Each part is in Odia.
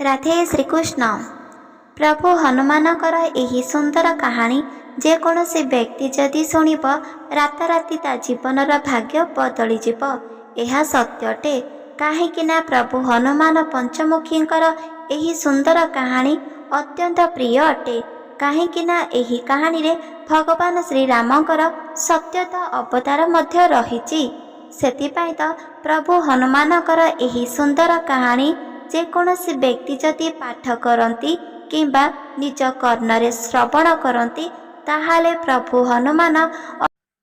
राधे श्रीकृष्ण। प्रभु हनुमानकर एही सुंदर कहानी जेकोसी व्यक्ति जदि शुणिब राताराति ता जीवनर भाग्य बदली जीव। यह सत्यटे कहीं प्रभु हनुमान पंचमुखींकर एही सुंदर कहानी अत्यंत प्रिय अटे। कहीं एही कहानी रे भगवान श्री रामकर सत्यता अवतार मध्य रहिछि। सेतिपाई तो प्रभु हनुमानकर एही सुंदर कहानी जेकोसी व्यक्ति जदि पाठ करती किंबा निज कर्णरे श्रवण करती ताहाले प्रभु हनुमान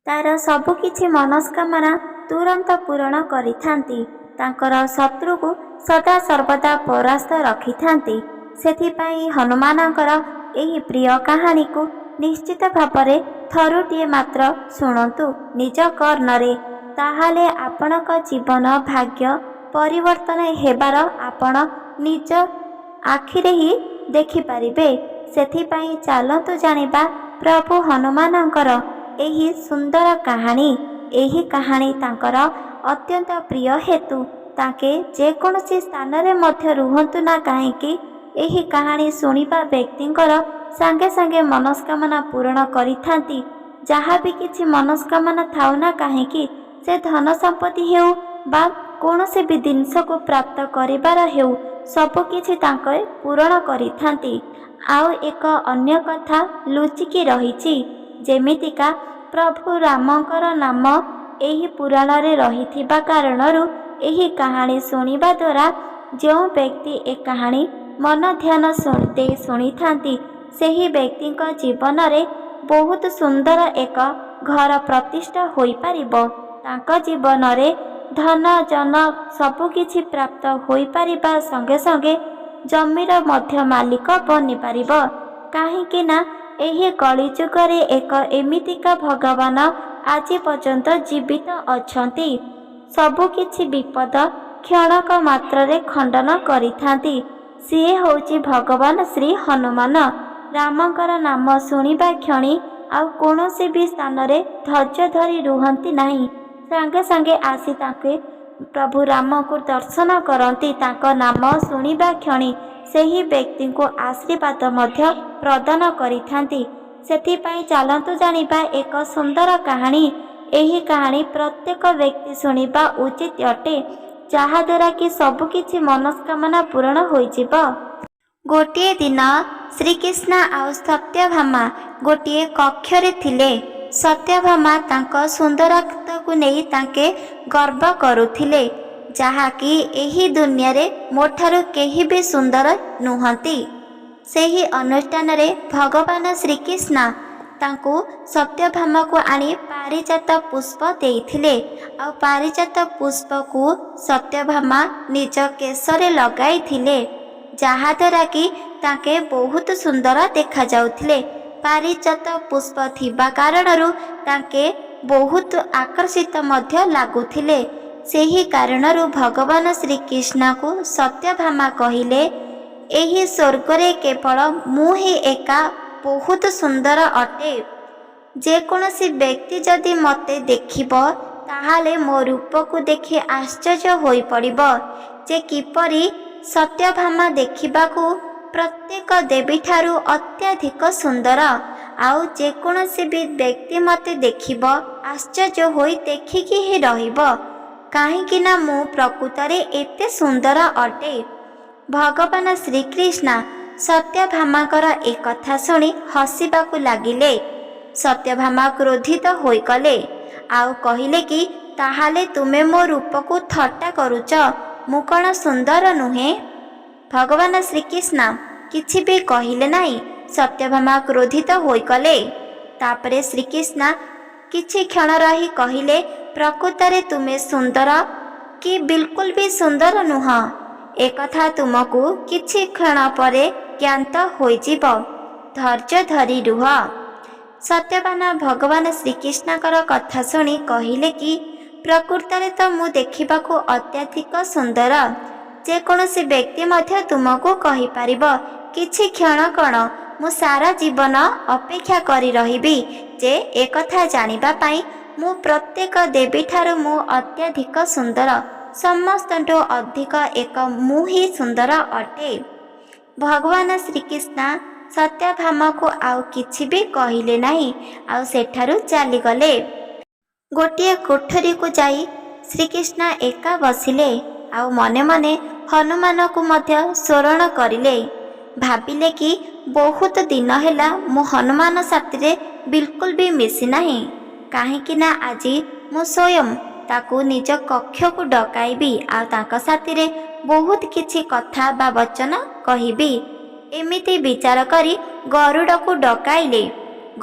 तार सबुकिछि मनस्कामना तुरंत पूरण करिथांती। तांकर शत्रु को सदा सर्वदा परास्त रखिथांती। सेथिपाई हनुमानकर एही प्रिय कहानी को निश्चित भावरे थरुटिए मात्र शुणन्तु निज कर्णरे, ताहाले आपणक जीवन भाग्य परिवर्तन हेबार आपण निज आखिरे ही देखिपारिबे। सेथिपाई चालन्तु जानिबा प्रभु हनुमानकर एही सुंदर कहानी। एही कहानी तांकर अत्यंत प्रिय हेतु ताके जेकोसी स्थान रे मध्य रुहंतु ना काहेकि एही कहानी शुणिबा व्यक्तिंकर सांगे सांगे मनस्कामना पूर्ण करिथांती। जहाँ भी किछि मनस्कामना थाउ ना काहेकि से धन संपत्ति हेउ बा कौनसी भी जिनस को प्राप्त करिबार हेउ सबु किछि तांके पूर्ण करिथांती। आउ एक अन्य कथा लुचिकी रहिछि, जेमितिका प्रभु रामकर नाम एही पुराण रे रहिथिबा कारणरू एही कहानी शुणिबा द्वारा जो व्यक्ति ए कहानी मन ध्यान दे शुणिथांती सेही व्यक्तिक जीवन रे बहुत सुंदर एक घर प्रतिष्ठा होई पारिबो। तांका जीवन रे धन जन सबुकिछि प्राप्त होई पारिबा संगे संगे जमीर मध्य मालिक बनि पारिबो। काहेकि ना एही कली जुगरे एक एमितिका भगवान आज पर्यंत जीवित अछंती। सबुकिछि विपद क्षणक मात्र रे खंडन करिथांती। सिए होउछि भगवान श्री हनुमान। रामकर नाम शुणिबा क्षणी आउ कोनोसी भी स्थान रे धैर्य धरी रुहंती नाही। सांगे सांगे आसी ताके प्रभु राम को दर्शन करती। तांको नाम शुणिबा क्षणी सेही व्यक्ति को आशीर्वाद मध्य प्रदान करिथांती। सेथिपाई चालन्तु जानिबा एक सुंदर कहानी। एही कहानी प्रत्येक व्यक्ति शुणिबा उचित अटे, जहा द्वारा कि सबुकिछि मनस्कामना पूर्ण होइजिबो। गोटिए दिन श्रीकृष्ण आउ सत्यभामा गोटिए कक्षरे थिले। सत्यभामा तांको सुंदरता को नहीं तांके गर्व करुथिले, जहाँकि एही दुनिया रे मोठारु केही भी सुंदर नुहंती। सेही अनुष्ठान रे भगवान श्रीकृष्ण तांको सत्यभामा को आनी पारिजात पुष्प देइथिले। आ पारिजात पुष्प को सत्यभामा निज केशरे लगाई थिले, जहा द्वारा कि तांके बहुत सुंदर देखा जाउथिले। पारिजात पुष्प थिबा कारणरू तांके बहुत आकर्षित मध्य लागुथिले। सेही कारणरू भगवान श्रीकृष्ण को सत्यभामा कहिले, एही स्वर्ग रे केवल मु ही एका बहुत सुंदर अटे। जेकोसी व्यक्ति जदि मते देखिबो ताहाले मो रूप को देखि आश्चर्य होई पड़िबो जे किपरि सत्यभामा देखिबाकू प्रत्येक देवी ठारू अत्याधिक सुंदर। आउ जेकोसी भी व्यक्ति मते देखिबो आश्चर्य होई देखिकी ही रहिबो, काहेकि ना मु प्रकृतरे एते सुंदर अटे। भगवान श्रीकृष्ण सत्यभामाकर एक कथा शुणी हसिबाकू लागिले। सत्यभामा क्रोधित होई गले आउ कहिले कि ताहाले तुमे मो रूप को थट्टा करुच, मु कण सुंदर नुहे? भगवान श्रीकृष्ण किछि भी कहिले नाही। सत्यभामा क्रोधित होई गले। तापरे श्रीकृष्ण किछि क्षण रही कहिले, प्रकृतरे तुमे सुंदर कि बिल्कुल भी सुंदर नुह? एक कथा तुमको किछि क्षण परे ज्ञात होइजिब। धैर्य धरी रुह। सत्यभामा भगवान श्रीकृष्णकर कथा शुणी कहिले कि प्रकृतरे तो मु देखिबाकू अत्याधिक सुंदर। जेकोसी व्यक्ति मध्य तुमको कहि पारिबो किछि क्षण कण मु सारा जीवन अपेक्षा करी रहिबी जे एकथा जानिबा पाई मु प्रत्येक देवी ठारू मु अत्याधिक सुंदर, समस्तठू अधिक एक मु ही सुंदर अटे। ଭଗବାନ ଶ୍ରୀକୃଷ୍ଣ ସତ୍ୟଭାମାକୁ ଆଉ କିଛି ବି କହିଲେ ନାହିଁ, ଆଉ ସେଠାରୁ ଚାଲିଗଲେ। ଗୋଟିଏ କୋଠରୀକୁ ଯାଇ ଶ୍ରୀକୃଷ୍ଣ ଏକା ବସିଲେ, ଆଉ ମନେ ମନେ ହନୁମାନଙ୍କୁ ମଧ୍ୟ ସ୍ମରଣ କରିଲେ। ଭାବିଲେ କି ବହୁତ ଦିନ ହେଲା ମୁଁ ହନୁମାନ ସାଥିରେ ବିଲକୁଲ ବି ମିଶି ନାହିଁ, କାହିଁକି ନା ଆଜି ମୁଁ ସ୍ୱୟଂ ତାକୁ ନିଜ କକ୍ଷକୁ ଡକାଇବି, ଆଉ ତାଙ୍କ ସାଥିରେ ବହୁତ କିଛି କଥା ବା ବଚନ କହିବି। ଏମିତି ବିଚାର କରି ଗରୁଡ଼କୁ ଡକାଇଲେ।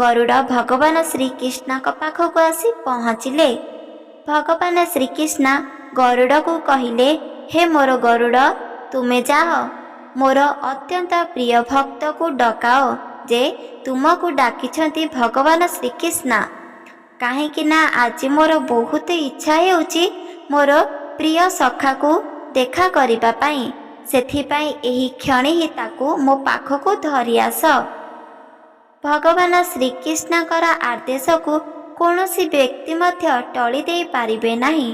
ଗରୁଡ଼ ଭଗବାନ ଶ୍ରୀକୃଷ୍ଣଙ୍କ ପାଖକୁ ଆସି ପହଞ୍ଚିଲେ। ଭଗବାନ ଶ୍ରୀକୃଷ୍ଣ ଗରୁଡ଼କୁ କହିଲେ, ହେ ମୋର ଗରୁଡ଼, ତୁମେ ଯାଅ, ମୋର ଅତ୍ୟନ୍ତ ପ୍ରିୟ ଭକ୍ତକୁ ଡକାଅ ଯେ ତୁମକୁ ଡାକିଛନ୍ତି ଭଗବାନ ଶ୍ରୀକୃଷ୍ଣ। କାହିଁକି ନା ଆଜି ମୋର ବହୁତ ଇଚ୍ଛା ହେଉଛି ମୋର ପ୍ରିୟ ସଖାକୁ ଦେଖା କରିବା ପାଇଁ। ସେଥିପାଇଁ ଏହି କ୍ଷଣି ହିଁ ତାକୁ ମୋ ପାଖକୁ ଧରି ଆସ। ଭଗବାନ ଶ୍ରୀକୃଷ୍ଣଙ୍କର ଆଦେଶକୁ କୌଣସି ବ୍ୟକ୍ତି ମଧ୍ୟ ଟଳି ଦେଇପାରିବେ ନାହିଁ।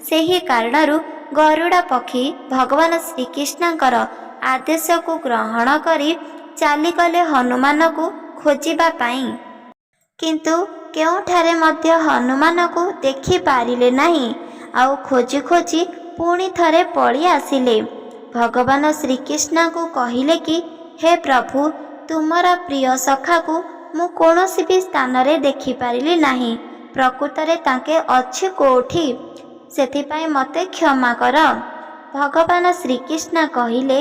ସେହି କାରଣରୁ ଗରୁଡ଼ ପକ୍ଷୀ ଭଗବାନ ଶ୍ରୀକୃଷ୍ଣଙ୍କର ଆଦେଶକୁ ଗ୍ରହଣ କରି ଚାଲିଗଲେ ହନୁମାନଙ୍କୁ ଖୋଜିବା ପାଇଁ। କିନ୍ତୁ କେଉଁଠାରେ ମଧ୍ୟ ହନୁମାନଙ୍କୁ ଦେଖିପାରିଲେ ନାହିଁ, ଆଉ ଖୋଜି ଖୋଜି ପୁଣି ଥରେ ପଳି ଆସିଲେ। ଭଗବାନ ଶ୍ରୀକୃଷ୍ଣଙ୍କୁ କହିଲେ କି, ହେ ପ୍ରଭୁ, ତୁମର ପ୍ରିୟ ସଖାକୁ ମୁଁ କୌଣସି ବି ସ୍ଥାନରେ ଦେଖିପାରିଲି ନାହିଁ। ପ୍ରକୃତରେ ତାଙ୍କେ ଅଛି କେଉଁଠି, ସେଥିପାଇଁ ମୋତେ କ୍ଷମା କର। ଭଗବାନ ଶ୍ରୀକୃଷ୍ଣ କହିଲେ,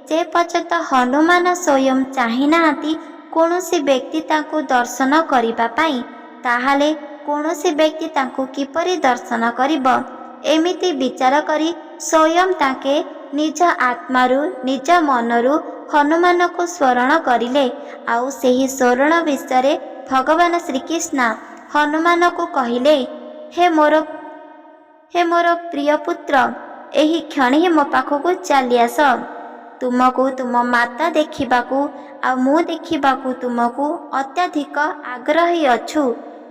ଯେ ପର୍ଯ୍ୟନ୍ତ ହନୁମାନ ସ୍ୱୟଂ ଚାହିଁନାହାନ୍ତି କୌଣସି ବ୍ୟକ୍ତି ତାଙ୍କୁ ଦର୍ଶନ କରିବା ପାଇଁ, ତାହେଲେ କୌଣସି ବ୍ୟକ୍ତି ତାଙ୍କୁ କିପରି ଦର୍ଶନ କରିବ? ଏମିତି ବିଚାର କରି ସ୍ୱୟଂ ତାଙ୍କେ ନିଜ ଆତ୍ମାରୁ ନିଜ ମନରୁ ହନୁମାନଙ୍କୁ ସ୍ମରଣ କରିଲେ। ଆଉ ସେହି ସ୍ମରଣ ବିଷୟରେ ଭଗବାନ ଶ୍ରୀକୃଷ୍ଣ ହନୁମାନଙ୍କୁ କହିଲେ, ହେ ମୋର ପ୍ରିୟ ପୁତ୍ର, ଏହି କ୍ଷଣି ହିଁ ମୋ ପାଖକୁ ଚାଲି ଆସ। ତୁମକୁ ତୁମ ମାତା ଦେଖିବାକୁ ଆଉ ମୁଁ ଦେଖିବାକୁ ତୁମକୁ ଅତ୍ୟଧିକ ଆଗ୍ରହୀ ଅଛୁ।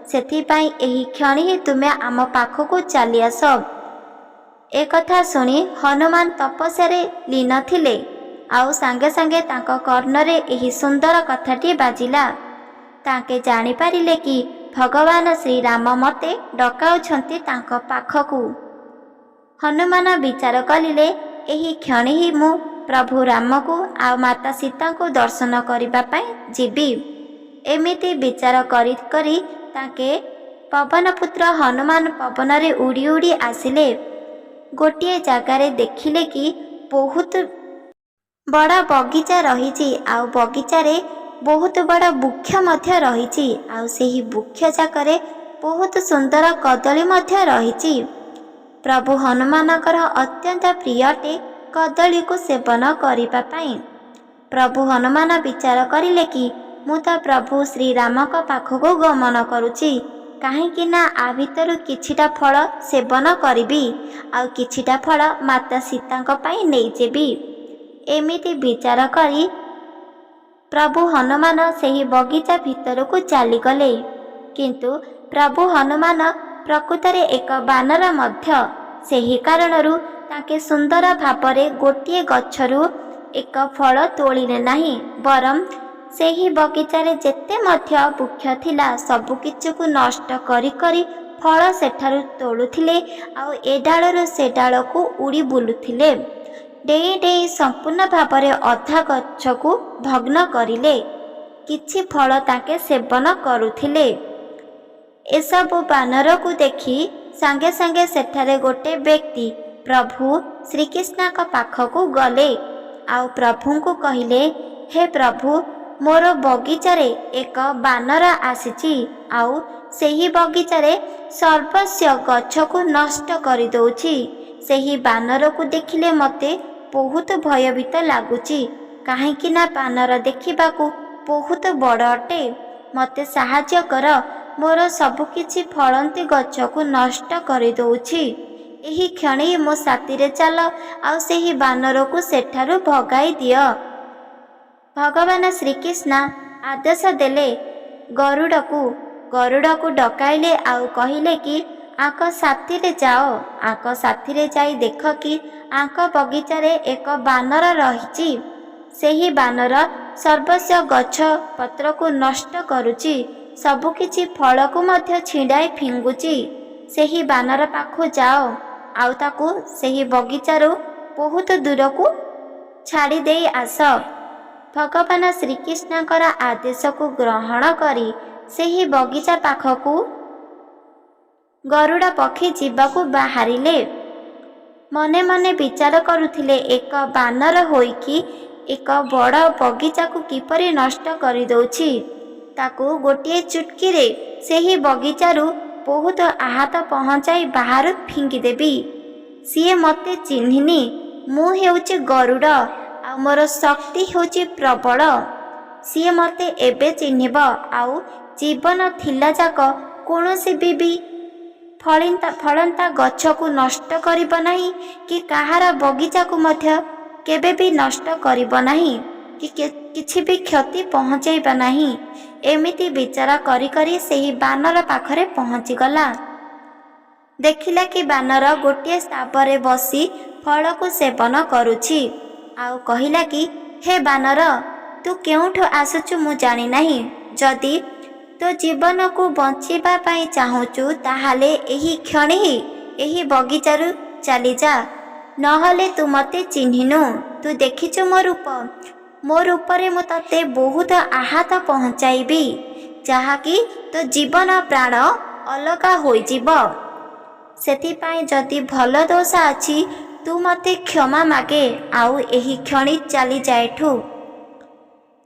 ସେଥିପାଇଁ ଏହି କ୍ଷଣି ହିଁ ତୁମେ ଆମ ପାଖକୁ ଚାଲି ଆସ। ଏକଥା ଶୁଣି ହନୁମାନ ତପସ୍ୟାରେ ଲୀନ ଥିଲେ, ଆଉ ସାଙ୍ଗେ ସାଙ୍ଗେ ତାଙ୍କ କର୍ଣ୍ଣରେ ଏହି ସୁନ୍ଦର କଥାଟି ବାଜିଲା। ତାଙ୍କେ ଜାଣିପାରିଲେ କି ଭଗବାନ ଶ୍ରୀରାମ ମୋତେ ଡକାଉଛନ୍ତି ତାଙ୍କ ପାଖକୁ। ହନୁମାନ ବିଚାର କଲେ, ଏହି କ୍ଷଣି ହିଁ ମୁଁ ପ୍ରଭୁ ରାମକୁ ଆଉ ମାତା ସୀତାଙ୍କୁ ଦର୍ଶନ କରିବା ପାଇଁ ଯିବି। ଏମିତି ବିଚାର କରି କରି ତାଙ୍କେ ପବନପୁତ୍ର ହନୁମାନ ପବନରେ ଉଡ଼ି ଉଡ଼ି ଆସିଲେ। ଗୋଟିଏ ଜାଗାରେ ଦେଖିଲେ କି ବହୁତ ବଡ଼ ବଗିଚା ରହିଛି, ଆଉ ବଗିଚାରେ ବହୁତ ବଡ଼ ବୃକ୍ଷ ମଧ୍ୟ ରହିଛି, ଆଉ ସେହି ବୃକ୍ଷ ଯାକରେ ବହୁତ ସୁନ୍ଦର କଦଳୀ ମଧ୍ୟ ରହିଛି। ପ୍ରଭୁ ହନୁମାନଙ୍କର ଅତ୍ୟନ୍ତ ପ୍ରିୟ ଅଟେ କଦଳୀକୁ ସେବନ କରିବା ପାଇଁ। ପ୍ରଭୁ ହନୁମାନ ବିଚାର କରିଲେ କି ମୁଁ ତ ପ୍ରଭୁ ଶ୍ରୀରାମଙ୍କ ପାଖକୁ ଗମନ କରୁଛି, କାହିଁକି ନା ଆ ଭିତରୁ କିଛିଟା ଫଳ ସେବନ କରିବି, ଆଉ କିଛିଟା ଫଳ ମାତା ସୀତାଙ୍କ ପାଇଁ ନେଇଯିବି। ଏମିତି ବିଚାର କରି ପ୍ରଭୁ ହନୁମାନ ସେହି ବଗିଚା ଭିତରକୁ ଚାଲିଗଲେ। କିନ୍ତୁ ପ୍ରଭୁ ହନୁମାନ ପ୍ରକୃତରେ ଏକ ବାନର ମଧ୍ୟ। ସେହି କାରଣରୁ ତାଙ୍କେ ସୁନ୍ଦର ଭାବରେ ଗୋଟିଏ ଗଛରୁ ଏକ ଫଳ ତୋଳିଲେ ନାହିଁ, ବରଂ ସେହି ବଗିଚାରେ ଯେତେ ମଧ୍ୟ ବୃକ୍ଷ ଥିଲା ସବୁକିଛିକୁ ନଷ୍ଟ କରି କରି ଫଳ ସେଠାରୁ ତୋଳୁଥିଲେ, ଆଉ ଏ ଡାଳରୁ ସେ ଡାଳକୁ ଉଡ଼ି ବୁଲୁଥିଲେ। ଡେଇଁ ଡେଇଁ ସମ୍ପୂର୍ଣ୍ଣ ଭାବରେ ଅଧା ଗଛକୁ ଭଗ୍ନ କରିଲେ। କିଛି ଫଳ ତାଙ୍କେ ସେବନ କରୁଥିଲେ। ଏସବୁ ବାନରକୁ ଦେଖି ସାଙ୍ଗେ ସାଙ୍ଗେ ସେଠାରେ ଗୋଟେ ବ୍ୟକ୍ତି ପ୍ରଭୁ ଶ୍ରୀକୃଷ୍ଣଙ୍କ ପାଖକୁ ଗଲେ, ଆଉ ପ୍ରଭୁଙ୍କୁ କହିଲେ, ହେ ପ୍ରଭୁ, ମୋର ବଗିଚାରେ ଏକ ବାନର ଆସିଛି, ଆଉ ସେହି ବଗିଚାରେ ସର୍ବସ୍ୱ ଗଛକୁ ନଷ୍ଟ କରିଦେଉଛି। ସେହି ବାନରକୁ ଦେଖିଲେ ମୋତେ ବହୁତ ଭୟଭୀତ ଲାଗୁଛି, କାହିଁକି ନା ବାନର ଦେଖିବାକୁ ବହୁତ ବଡ଼ ଅଟେ। ମୋତେ ସାହାଯ୍ୟ କର, ମୋର ସବୁକିଛି ଫଳନ୍ତି ଗଛକୁ ନଷ୍ଟ କରିଦେଉଛି। ଏହି କ୍ଷଣି ମୋ ସାଥିରେ ଚାଲ, ଆଉ ସେହି ବାନରକୁ ସେଠାରୁ ଭଗାଇ ଦିଅ। ଭଗବାନ ଶ୍ରୀକୃଷ୍ଣ ଆଦେଶ ଦେଲେ। ଗରୁଡ଼କୁ ଡକାଇଲେ, ଆଉ କହିଲେ କି ଆଙ୍କ ସାଥିରେ ଯାଅ, ଆଙ୍କ ସାଥିରେ ଯାଇ ଦେଖ କି ଆଙ୍କ ବଗିଚାରେ ଏକ ବାନର ରହିଛି। ସେହି ବାନର ସର୍ବସ୍ୱ ଗଛ ପତ୍ରକୁ ନଷ୍ଟ କରୁଛି, ସବୁକିଛି ଫଳକୁ ମଧ୍ୟ ଛିଣ୍ଡାଇ ଫିଙ୍ଗୁଛି। ସେହି ବାନର ପାଖକୁ ଯାଅ ଆଉ ତାକୁ ସେହି ବଗିଚାରୁ ବହୁତ ଦୂରକୁ ଛାଡ଼ି ଦେଇ ଆସ। ଭଗବାନ ଶ୍ରୀକୃଷ୍ଣଙ୍କର ଆଦେଶକୁ ଗ୍ରହଣ କରି ସେହି ବଗିଚା ପାଖକୁ ଗରୁଡ଼ ପକ୍ଷୀ ଯିବାକୁ ବାହାରିଲେ। ମନେ ମନେ ବିଚାର କରୁଥିଲେ, ଏକ ବାନର ହୋଇକି ଏକ ବଡ଼ ବଗିଚାକୁ କିପରି ନଷ୍ଟ କରିଦେଉଛି। ତାକୁ ଗୋଟିଏ ଚୁଟକିରେ ସେହି ବଗିଚାରୁ ବହୁତ ଆହତ ପହଞ୍ଚାଇ ବାହାରୁ ଫିଙ୍ଗିଦେବି। ସିଏ ମୋତେ ଚିହ୍ନିନି। ମୁଁ ହେଉଛି ଗରୁଡ଼ ଆଉ ମୋର ଶକ୍ତି ହେଉଛି ପ୍ରବଳ। ସିଏ ମୋତେ ଏବେ ଚିହ୍ନିବ ଆଉ ଜୀବନ ଥିଲା ଯାକ କୌଣସି ବି ଫଳନ୍ତା ଗଛକୁ ନଷ୍ଟ କରିବ ନାହିଁ କି କାହାର ବଗିଚାକୁ ମଧ୍ୟ କେବେ ବି ନଷ୍ଟ କରିବ ନାହିଁ କି କିଛି ବି କ୍ଷତି ପହଞ୍ଚାଇବ ନାହିଁ। ଏମିତି ବିଚାର କରି କରି ସେହି ବାନର ପାଖରେ ପହଞ୍ଚିଗଲା। ଦେଖିଲା କି ବାନର ଗୋଟିଏ ସ୍ତାବରେ ବସି ଫଳକୁ ସେବନ କରୁଛି ଆଉ କହିଲା କି, ହେ ବାନର, ତୁ କେଉଁଠୁ ଆସୁଛୁ ମୁଁ ଜାଣିନାହିଁ। ଯଦି ତୋ ଜୀବନକୁ ବଞ୍ଚିବା ପାଇଁ ଚାହୁଁଛୁ ତାହେଲେ ଏହି କ୍ଷଣି ହିଁ ଏହି ବଗିଚାରୁ ଚାଲିଯା, ନହେଲେ ତୁ ମୋତେ ଚିହ୍ନିନୁ। ତୁ ଦେଖିଛୁ ମୋ ରୂପ। ମୋ ରୂପରେ ମୁଁ ତତେ ବହୁତ ଆହତ ପହଞ୍ଚାଇବି, ଯାହାକି ତୋ ଜୀବନ ପ୍ରାଣ ଅଲଗା ହୋଇଯିବ। ସେଥିପାଇଁ ଯଦି ଭଲ ଦୋଷ ଅଛି ତୁ ମୋତେ କ୍ଷମା ମାଗେ ଆଉ ଏହି କ୍ଷଣି ଚାଲିଯା ଏଠୁ।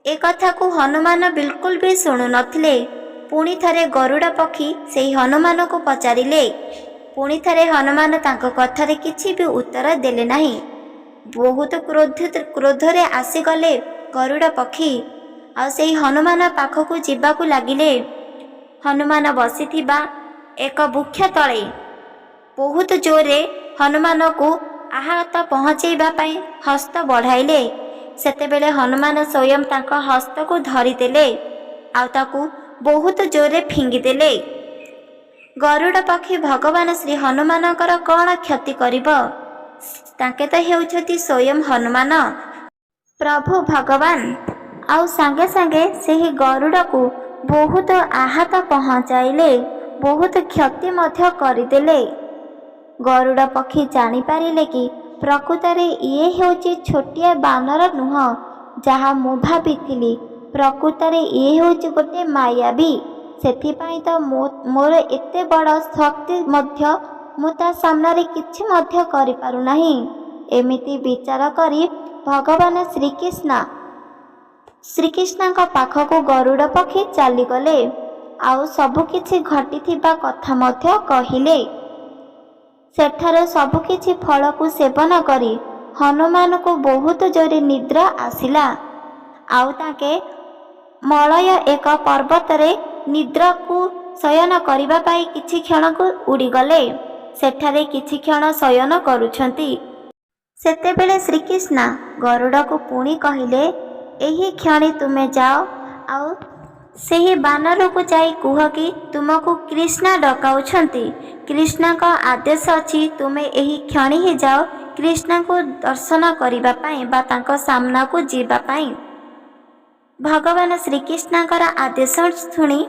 ଏ କଥାକୁ ହନୁମାନ ବିଲକୁଲ ବି ଶୁଣୁନଥିଲେ। ପୁଣି ଥରେ ଗରୁଡ଼ ପକ୍ଷୀ ସେହି ହନୁମାନଙ୍କୁ ପଚାରିଲେ। ପୁଣି ଥରେ ହନୁମାନ ତାଙ୍କ କଥାରେ କିଛି ବି ଉତ୍ତର ଦେଲେ ନାହିଁ। ବହୁତ କ୍ରୋଧରେ ଆସିଗଲେ ଗରୁଡ଼ ପକ୍ଷୀ ଆଉ ସେହି ହନୁମାନ ପାଖକୁ ଯିବାକୁ ଲାଗିଲେ। ହନୁମାନ ବସିଥିବା ଏକ ବୃକ୍ଷ ତଳେ ବହୁତ ଜୋରରେ ହନୁମାନଙ୍କୁ ଆହତ ପହଞ୍ଚାଇବା ପାଇଁ ହସ୍ତ ବଢ଼ାଇଲେ। ସେତେବେଳେ ହନୁମାନ ସ୍ୱୟଂ ତାଙ୍କ ହସ୍ତକୁ ଧରିଦେଲେ ଆଉ ତାକୁ ବହୁତ ଜୋରରେ ଫିଙ୍ଗିଦେଲେ। ଗରୁଡ଼ ପକ୍ଷୀ ଭଗବାନ ଶ୍ରୀ ହନୁମାନଙ୍କର କ'ଣ କ୍ଷତି କରିବ? ତାଙ୍କେ ତ ହେଉଛନ୍ତି ସ୍ୱୟଂ ହନୁମାନ, ପ୍ରଭୁ ଭଗବାନ। ଆଉ ସାଙ୍ଗେ ସାଙ୍ଗେ ସେହି ଗରୁଡ଼କୁ ବହୁତ ଆହତ ପହଞ୍ଚାଇଲେ, ବହୁତ କ୍ଷତି ମଧ୍ୟ କରିଦେଲେ। ଗରୁଡ଼ ପକ୍ଷୀ ଜାଣିପାରିଲେ କି ପ୍ରକୃତରେ ଇଏ ହେଉଛି ଛୋଟିଆ ବାନର ନୁହଁ ଯାହା ମୁଁ ଭାବିଥିଲି। ପ୍ରକୃତରେ ଇଏ ହେଉଛି ଗୋଟେ ମାୟାବୀ। ସେଥିପାଇଁ ତ ମୋର ଏତେ ବଡ଼ ଶକ୍ତି ମଧ୍ୟ ମୁଁ ତା ସାମ୍ନାରେ କିଛି ମଧ୍ୟ କରିପାରୁନାହିଁ। ଏମିତି ବିଚାର କରି ଭଗବାନ ଶ୍ରୀକୃଷ୍ଣଙ୍କ ପାଖକୁ ଗରୁଡ଼ ପକ୍ଷୀ ଚାଲିଗଲେ ଆଉ ସବୁକିଛି ଘଟିଥିବା କଥା ମଧ୍ୟ କହିଲେ। ସେଠାରୁ ସବୁକିଛି ଫଳକୁ ସେବନ କରି ହନୁମାନଙ୍କୁ ବହୁତ ଜୋରେ ନିଦ୍ରା ଆସିଲା ଆଉ ତାଙ୍କେ ମଳୟ ଏକ ପର୍ବତରେ ନିଦ୍ରାକୁ ଶୟନ କରିବା ପାଇଁ କିଛି କ୍ଷଣକୁ ଉଡ଼ିଗଲେ। ସେଠାରେ କିଛି କ୍ଷଣ ଶୟନ କରୁଛନ୍ତି। ସେତେବେଳେ ଶ୍ରୀକୃଷ୍ଣ ଗରୁଡ଼କୁ ପୁଣି କହିଲେ, ଏହି କ୍ଷଣି ତୁମେ ଯାଅ ଆଉ ସେହି ବାନରକୁ ଯାଇ କୁହ କି ତୁମକୁ କୃଷ୍ଣ ଡକାଉଛନ୍ତି। କୃଷ୍ଣଙ୍କ ଆଦେଶ ଅଛି ତୁମେ ଏହି କ୍ଷଣି ହିଁ ଯାଅ କୃଷ୍ଣଙ୍କୁ ଦର୍ଶନ କରିବା ପାଇଁ ବା ତାଙ୍କ ସାମ୍ନାକୁ ଯିବା ପାଇଁ। ଭଗବାନ ଶ୍ରୀକୃଷ୍ଣଙ୍କର ଆଦେଶ ଶୁଣି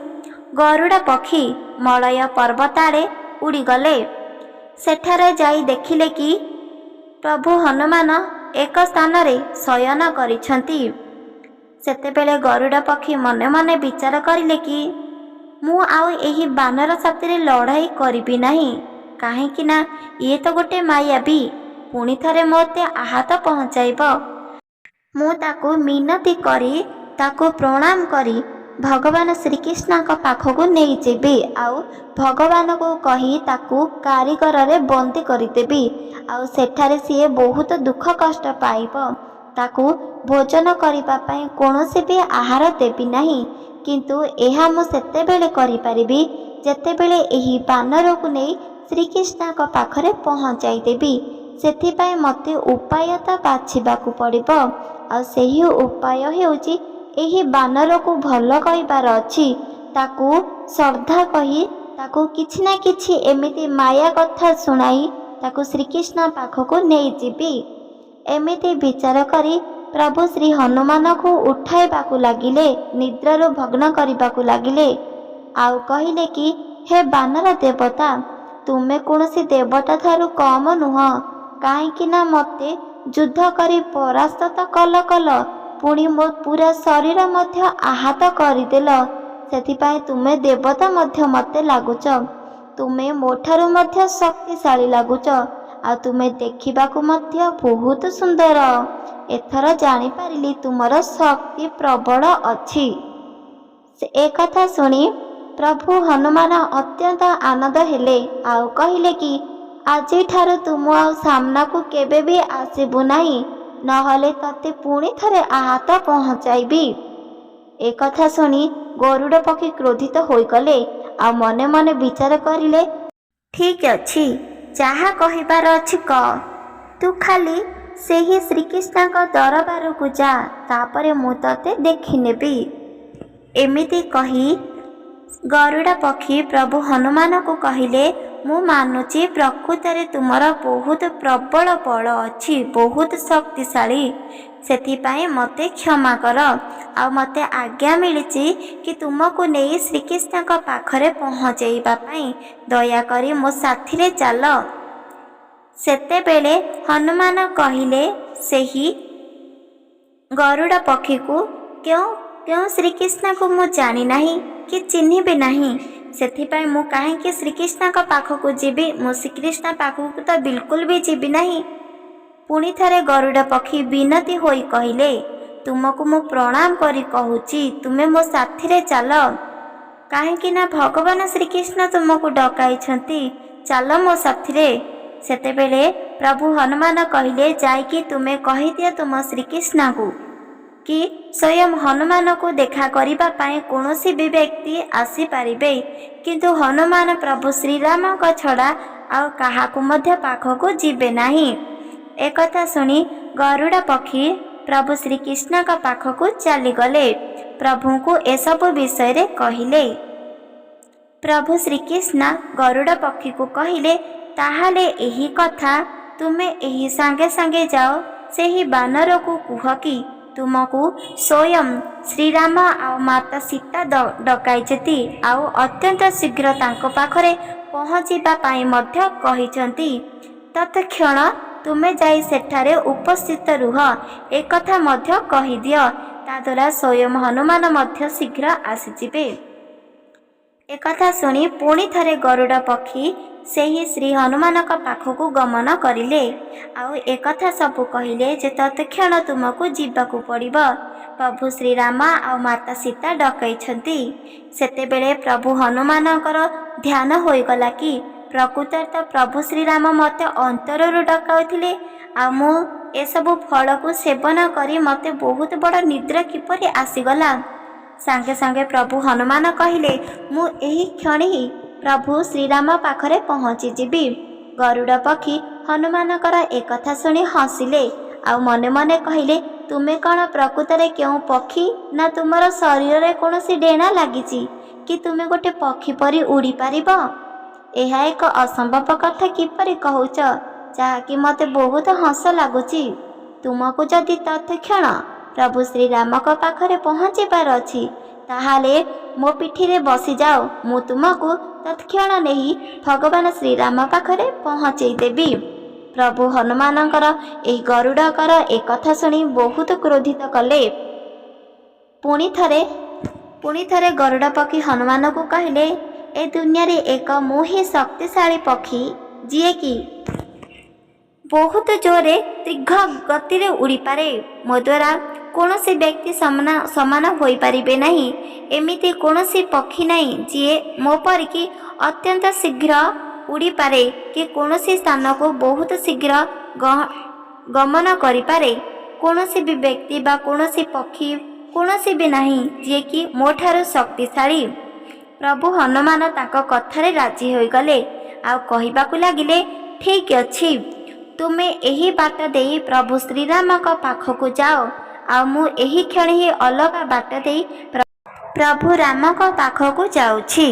ଗରୁଡ଼ ପକ୍ଷୀ ମଳୟ ପର୍ବତ ଆଡ଼େ ଉଡ଼ିଗଲେ। ସେଠାରେ ଯାଇ ଦେଖିଲେ କି ପ୍ରଭୁ ହନୁମାନ ଏକ ସ୍ଥାନରେ ଶୟନ କରିଛନ୍ତି। ସେତେବେଳେ ଗରୁଡ଼ ପକ୍ଷୀ ମନେ ମନେ ବିଚାର କରିଲେ କି ମୁଁ ଆଉ ଏହି ବାନର ସାଥିରେ ଲଢ଼ାଇ କରିବି ନାହିଁ, କାହିଁକି ନା ଇଏ ତ ଗୋଟେ ମାୟାବୀ, ପୁଣି ଥରେ ମୋତେ ଆହତ ପହଞ୍ଚାଇବ। ମୁଁ ତାକୁ ମିନତି କରି ତାକୁ ପ୍ରଣାମ କରି ଭଗବାନ ଶ୍ରୀକୃଷ୍ଣଙ୍କ ପାଖକୁ ନେଇଯିବି ଆଉ ଭଗବାନଙ୍କୁ କହି ତାକୁ କାରିଗରରେ ବନ୍ଦୀ କରିଦେବି ଆଉ ସେଠାରେ ସିଏ ବହୁତ ଦୁଃଖ କଷ୍ଟ ପାଇବ। ତାକୁ ଭୋଜନ କରିବା ପାଇଁ କୌଣସି ବି ଆହାର ଦେବି ନାହିଁ। କିନ୍ତୁ ଏହା ମୁଁ ସେତେବେଳେ କରିପାରିବି ଯେତେବେଳେ ଏହି ବାନରକୁ ନେଇ ଶ୍ରୀକୃଷ୍ଣଙ୍କ ପାଖରେ ପହଞ୍ଚାଇ ଦେବି। ସେଥିପାଇଁ ମୋତେ ଉପାୟ ତ ବାଛିବାକୁ ପଡ଼ିବ ଆଉ ସେହି ଉପାୟ ହେଉଛି ଏହି ବାନରକୁ ଭଲ କହିବାର ଅଛି। ତାକୁ ଶ୍ରଦ୍ଧା କହି ତାକୁ କିଛି ନା କିଛି ଏମିତି ମାୟା କଥା ଶୁଣାଇ ତାକୁ ଶ୍ରୀକୃଷ୍ଣ ପାଖକୁ ନେଇଯିବି। ଏମିତି ବିଚାର କରି ପ୍ରଭୁ ଶ୍ରୀ ହନୁମାନଙ୍କୁ ଉଠାଇବାକୁ ଲାଗିଲେ, ନିଦ୍ରାରୁ ଭଗ୍ନ କରିବାକୁ ଲାଗିଲେ। ଆଉ କହିଲେ କି, ହେ ବାନର ଦେବତା, ତୁମେ କୌଣସି ଦେବତା ଠାରୁ କମ ନୁହଁ। କାହିଁକି ନା ମୋତେ ଯୁଦ୍ଧ କରି ପରାସ୍ତ ତ କଲ, ପୁଣି ମୋ ପୁରା ଶରୀର ମଧ୍ୟ ଆହତ କରିଦେଲ। ସେଥିପାଇଁ ତୁମେ ଦେବତା ମଧ୍ୟ ମୋତେ ଲାଗୁଛ। ତୁମେ ମୋ ଠାରୁ ମଧ୍ୟ ଶକ୍ତିଶାଳୀ ଲାଗୁଛ। ଆଉ ତୁମେ ଦେଖିବାକୁ ମଧ୍ୟ ବହୁତ ସୁନ୍ଦର। ଏଥର ଜାଣିପାରିଲି ତୁମର ଶକ୍ତି ପ୍ରବଳ ଅଛି। ଏକଥା ଶୁଣି ପ୍ରଭୁ ହନୁମାନ ଅତ୍ୟନ୍ତ ଆନନ୍ଦ ହେଲେ। ଆଉ କହିଲେ କି, ଆଜିଠାରୁ ତୁମ ଆଉ ସାମ୍ନାକୁ କେବେ ବି ଆସିବୁ ନାହିଁ, ନହେଲେ ତତେ ପୁଣି ଥରେ ଆହତ ପହଞ୍ଚାଇବି। ଏକଥା ଶୁଣି ଗରୁଡ଼ ପକ୍ଷୀ କ୍ରୋଧିତ ହୋଇଗଲେ। ଆଉ ମନେ ମନେ ବିଚାର କରିଲେ, ଠିକ୍ ଅଛି, ଯାହା କହିବାର ଅଛି କହ। ତୁ ଖାଲି ସେହି ଶ୍ରୀକୃଷ୍ଣଙ୍କ ଦରବାରକୁ ଯା, ତାପରେ ମୁଁ ତତେ ଦେଖିନେବି। ଏମିତି କହି ଗରୁଡ଼ ପକ୍ଷୀ ପ୍ରଭୁ ହନୁମାନଙ୍କୁ କହିଲେ, ମୁଁ ମାନୁଛି ପ୍ରକୃତରେ ତୁମର ବହୁତ ପ୍ରବଳ ବଳ ଅଛି, ବହୁତ ଶକ୍ତିଶାଳୀ। ସେଥିପାଇଁ ମୋତେ କ୍ଷମା କର। ଆଉ ମୋତେ ଆଜ୍ଞା ମିଳିଛି କି ତୁମକୁ ନେଇ ଶ୍ରୀକୃଷ୍ଣଙ୍କ ପାଖରେ ପହଞ୍ଚାଇବା ପାଇଁ। ଦୟାକରି ମୋ ସାଥିରେ ଚାଲ। ସେତେବେଳେ ହନୁମାନ କହିଲେ ସେହି ଗରୁଡ଼ ପକ୍ଷୀକୁ, କେଉଁ ଶ୍ରୀକୃଷ୍ଣଙ୍କୁ ମୁଁ ଜାଣିନାହିଁ କି ଚିହ୍ନିବି ନାହିଁ। ସେଥିପାଇଁ ମୁଁ କାହିଁକି ଶ୍ରୀକୃଷ୍ଣଙ୍କ ପାଖକୁ ଯିବି? ମୁଁ ଶ୍ରୀକୃଷ୍ଣ ପାଖକୁ ତ ବିଲକୁଲ ବି ଯିବି ନାହିଁ। ପୁଣି ଥରେ ଗରୁଡ଼ ପକ୍ଷୀ ବିନତି ହୋଇ କହିଲେ, ତୁମକୁ ମୁଁ ପ୍ରଣାମ କରି କହୁଛି, ତୁମେ ମୋ ସାଥିରେ ଚାଲ। କାହିଁକି ନା ଭଗବାନ ଶ୍ରୀକୃଷ୍ଣ ତୁମକୁ ଡକାଇଛନ୍ତି, ଚାଲ ମୋ ସାଥିରେ। ସେତେବେଳେ ପ୍ରଭୁ ହନୁମାନ କହିଲେ, ଯାଇକି ତୁମେ କହିଦିଅ ତୁମ ଶ୍ରୀକୃଷ୍ଣଙ୍କୁ କି ସ୍ୱୟଂ ହନୁମାନଙ୍କୁ ଦେଖା କରିବା ପାଇଁ କୌଣସି ବି ବ୍ୟକ୍ତି ଆସିପାରିବେ, କିନ୍ତୁ ହନୁମାନ ପ୍ରଭୁ ଶ୍ରୀରାମଙ୍କ ଛଡ଼ା ଆଉ କାହାକୁ ମଧ୍ୟ ପାଖକୁ ଯିବେ ନାହିଁ। ଏକଥା ଶୁଣି ଗରୁଡ଼ ପକ୍ଷୀ ପ୍ରଭୁ ଶ୍ରୀକୃଷ୍ଣଙ୍କ ପାଖକୁ ଚାଲିଗଲେ। ପ୍ରଭୁଙ୍କୁ ଏସବୁ ବିଷୟରେ କହିଲେ। ପ୍ରଭୁ ଶ୍ରୀକୃଷ୍ଣ ଗରୁଡ଼ ପକ୍ଷୀକୁ କହିଲେ, ତାହେଲେ ଏହି କଥା ତୁମେ ଏହି ସାଙ୍ଗେ ସାଙ୍ଗେ ଯାଅ ସେହି ବାନରକୁ କୁହ କି ତୁମକୁ ସ୍ୱୟଂ ଶ୍ରୀରାମ ଆଉ ମାତା ସୀତା ଡକାଇଛନ୍ତି, ଆଉ ଅତ୍ୟନ୍ତ ଶୀଘ୍ର ତାଙ୍କ ପାଖରେ ପହଞ୍ଚିବା ପାଇଁ ମଧ୍ୟ କହିଛନ୍ତି। ତତ୍କ୍ଷଣ ତୁମେ ଯାଇ ସେଠାରେ ଉପସ୍ଥିତ ରୁହ, ଏକଥା ମଧ୍ୟ କହିଦିଅ। ତାଦ୍ୱାରା ସ୍ୱୟଂ ହନୁମାନ ମଧ୍ୟ ଶୀଘ୍ର ଆସିଯିବେ। ଏକଥା ଶୁଣି ପୁଣି ଥରେ ଗରୁଡ଼ ପକ୍ଷୀ ସେହି ଶ୍ରୀ ହନୁମାନଙ୍କ ପାଖକୁ ଗମନ କରିଲେ। ଆଉ ଏକଥା ସବୁ କହିଲେ ଯେ ତତ୍କ୍ଷଣ ତୁମକୁ ଯିବାକୁ ପଡ଼ିବ। ପ୍ରଭୁ ଶ୍ରୀରାମ ଆଉ ମାତା ସୀତା ଡକାଇଛନ୍ତି। ସେତେବେଳେ ପ୍ରଭୁ ହନୁମାନଙ୍କର ଧ୍ୟାନ ହୋଇଗଲା କି ପ୍ରକୃତରେ ତ ପ୍ରଭୁ ଶ୍ରୀରାମ ମୋତେ ଅନ୍ତରରୁ ଡକାଉଥିଲେ, ଆଉ ମୁଁ ଏସବୁ ଫଳକୁ ସେବନ କରି ମୋତେ ବହୁତ ବଡ଼ ନିଦ୍ରା କିପରି ଆସିଗଲା। ସାଙ୍ଗେ ସାଙ୍ଗେ ପ୍ରଭୁ ହନୁମାନ କହିଲେ, ମୁଁ ଏହି କ୍ଷଣି ହିଁ ପ୍ରଭୁ ଶ୍ରୀରାମ ପାଖରେ ପହଞ୍ଚିଯିବି। ଗରୁଡ଼ ପକ୍ଷୀ ହନୁମାନଙ୍କର ଏକଥା ଶୁଣି ହସିଲେ। ଆଉ ମନେ ମନେ କହିଲେ, ତୁମେ କ'ଣ ପ୍ରକୃତରେ କେଉଁ ପକ୍ଷୀ? ନା ତୁମର ଶରୀରରେ କୌଣସି ଡେଣା ଲାଗିଛି କି ତୁମେ ଗୋଟେ ପକ୍ଷୀ ପରି ଉଡ଼ିପାରିବ? ଏହା ଏକ ଅସମ୍ଭବ କଥା କିପରି କହୁଛ, ଯାହାକି ମୋତେ ବହୁତ ହସ ଲାଗୁଛି। ତୁମକୁ ଯଦି ତତ୍କ୍ଷଣ ପ୍ରଭୁ ଶ୍ରୀରାମଙ୍କ ପାଖରେ ପହଞ୍ଚିବାର ଅଛି, ତାହେଲେ ମୋ ପିଠିରେ ବସିଯାଅ, ମୁଁ ତୁମକୁ ତତ୍କ୍ଷଣ ନେଇ ଭଗବାନ ଶ୍ରୀରାମ ପାଖରେ ପହଞ୍ଚେଇ ଦେବି। ପ୍ରଭୁ ହନୁମାନଙ୍କର ଏହି ଗରୁଡ଼ଙ୍କର ଏକଥା ଶୁଣି ବହୁତ କ୍ରୋଧିତ କଲେ। ପୁଣି ଥରେ ଗରୁଡ଼ ପକ୍ଷୀ ହନୁମାନଙ୍କୁ କହିଲେ, ଏ ଦୁନିଆରେ ଏକ ମୁଁ ହିଁ ଶକ୍ତିଶାଳୀ ପକ୍ଷୀ, ଯିଏକି ବହୁତ ଜୋରରେ ଦୀର୍ଘ ଗତିରେ ଉଡ଼ିପାରେ। ମୋ ଦ୍ୱାରା କୌଣସି ବ୍ୟକ୍ତି ସମାନ ହୋଇପାରିବେ ନାହିଁ। ଏମିତି କୌଣସି ପକ୍ଷୀ ନାହିଁ ଯିଏ ମୋ ପରିକି ଅତ୍ୟନ୍ତ ଶୀଘ୍ର ଉଡ଼ିପାରେ କି କୌଣସି ସ୍ଥାନକୁ ବହୁତ ଶୀଘ୍ର ଗମନ କରିପାରେ। କୌଣସି ବି ବ୍ୟକ୍ତି ବା କୌଣସି ପକ୍ଷୀ କୌଣସି ବି ନାହିଁ ଯିଏକି ମୋ ଠାରୁ ଶକ୍ତିଶାଳୀ। ପ୍ରଭୁ ହନୁମାନ ତାଙ୍କ କଥାରେ ରାଜି ହୋଇଗଲେ। ଆଉ କହିବାକୁ ଲାଗିଲେ, ଠିକ୍ ଅଛି, ତୁମେ ଏହି ବାଟ ଦେଇ ପ୍ରଭୁ ଶ୍ରୀରାମଙ୍କ ପାଖକୁ ଯାଅ, ଆଉ ମୁଁ ଏହି କ୍ଷଣି ହିଁ ଅଲଗା ବାଟ ଦେଇ ପ୍ରଭୁ ରାମଙ୍କ ପାଖକୁ ଯାଉଛି।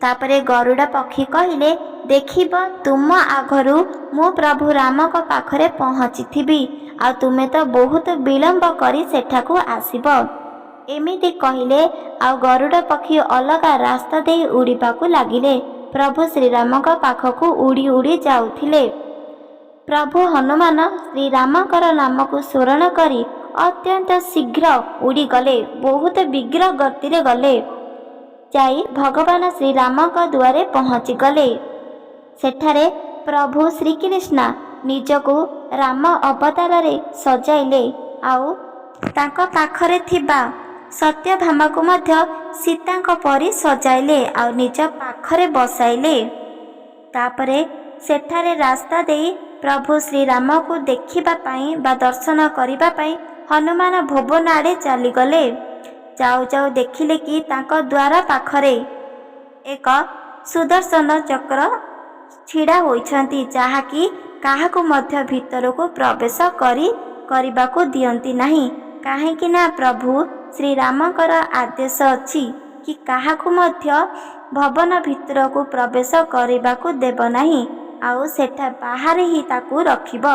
ତାପରେ ଗରୁଡ଼ ପକ୍ଷୀ କହିଲେ, ଦେଖିବ ତୁମ ଆଗରୁ ମୁଁ ପ୍ରଭୁ ରାମଙ୍କ ପାଖରେ ପହଞ୍ଚିଥିବି, ଆଉ ତୁମେ ତ ବହୁତ ବିଳମ୍ବ କରି ସେଠାକୁ ଆସିବ। ଏମିତି କହିଲେ ଆଉ ଗରୁଡ଼ ପକ୍ଷୀ ଅଲଗା ରାସ୍ତା ଦେଇ ଉଡ଼ିବାକୁ ଲାଗିଲେ। ପ୍ରଭୁ ଶ୍ରୀରାମଙ୍କ ପାଖକୁ ଉଡ଼ି ଉଡ଼ି ଯାଉଥିଲେ। ପ୍ରଭୁ ହନୁମାନ ଶ୍ରୀରାମଙ୍କର ନାମକୁ ସ୍ମରଣ କରି ଅତ୍ୟନ୍ତ ଶୀଘ୍ର ଉଡ଼ିଗଲେ। ବହୁତ ବିଗ୍ର ଗତିରେ ଗଲେ। ଯାଇ ଭଗବାନ ଶ୍ରୀରାମଙ୍କ ଦୁଆରେ ପହଞ୍ଚିଗଲେ। ସେଠାରେ ପ୍ରଭୁ ଶ୍ରୀକୃଷ୍ଣ ନିଜକୁ ରାମ ଅବତାରରେ ସଜାଇଲେ ଆଉ ତାଙ୍କ ପାଖରେ ଥିବା ସତ୍ୟଭାମାକୁ ମଧ୍ୟ ସୀତାଙ୍କ ପରି ସଜାଇଲେ ଆଉ ନିଜ ପାଖରେ ବସାଇଲେ। ତାପରେ ସେଠାରେ ରାସ୍ତା ଦେଇ ପ୍ରଭୁ ଶ୍ରୀରାମକୁ ଦେଖିବା ପାଇଁ ବା ଦର୍ଶନ କରିବା ପାଇଁ ହନୁମାନ ଭୁବନ ଆଡ଼େ ଚାଲିଗଲେ। ଯାଉ ଯାଉ ଦେଖିଲେ କି ତାଙ୍କ ଦ୍ୱାର ପାଖରେ ଏକ ସୁଦର୍ଶନ ଚକ୍ର ଛିଡ଼ା ହୋଇଛନ୍ତି, ଯାହାକି କାହାକୁ ମଧ୍ୟ ଭିତରକୁ ପ୍ରବେଶ କରିବାକୁ ଦିଅନ୍ତି ନାହିଁ। କାହିଁକି ନା ପ୍ରଭୁ ଶ୍ରୀରାମଙ୍କର ଆଦେଶ ଅଛି କି କାହାକୁ ମଧ୍ୟ ଭବନ ଭିତରକୁ ପ୍ରବେଶ କରିବାକୁ ଦେବ ନାହିଁ ଆଉ ସେଠା ବାହାରେ ହିଁ ତାକୁ ରଖିବ।